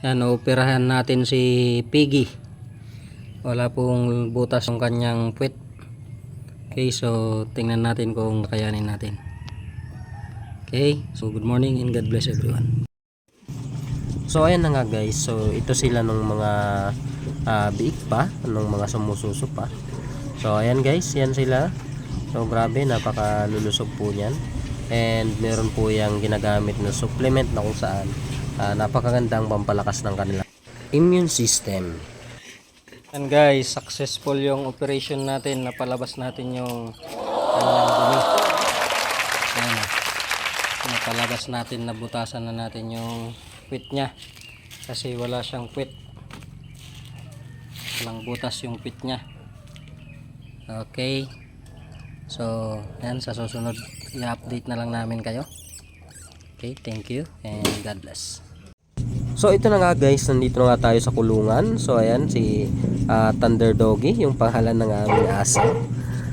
Yan, operahan natin si Piggy. Wala pong butas yung kanyang puwet. Okay, so tingnan natin kung kakayanin natin. Okay, so good morning and God bless everyone. So ayan na nga guys, so ito sila nung mga biik pa, nung mga sumususo pa. So ayan guys, yan sila. So grabe, napakalulusog po niyan. And meron po yung ginagamit na supplement na kung saan napakagandang pampalakas ng kanilang immune system. And guys, successful yung operation natin. Napalabas natin yung kanyang dumi. Ayan, napalabas natin, nabutasan na natin yung puwet niya kasi wala siyang puwet, walang butas yung puwet niya. Okay, so yan, sa susunod i-update na lang namin kayo. Okay, thank you and God bless. So ito na nga guys, nandito na nga tayo sa kulungan. So ayan si Thunder Doggy, yung pangalan ng aming aso.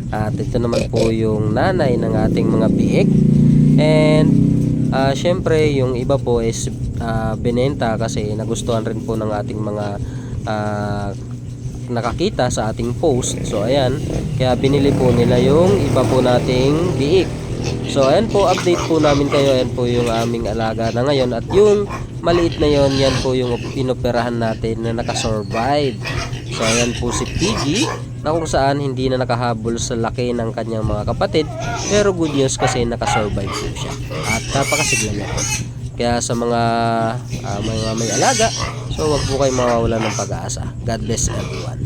At ito naman po yung nanay ng ating mga biik. And syempre yung iba po is binenta kasi nagustuhan rin po ng ating mga nakakita sa ating post. So ayan, kaya binili po nila yung iba po nating biik. So ayan po, update po namin kayo. Ayan po yung aming alaga na ngayon. At yung maliit na yon, yan po yung inoperahan natin na nakasurvive. So ayan po si Piggy, na kung saan hindi na nakahabol sa laki ng kanyang mga kapatid. Pero good news kasi nakasurvive po siya. At napakasigla niya po. Kaya sa mga may alaga, so wag po kayong mawawalan ng pag-asa. God bless everyone.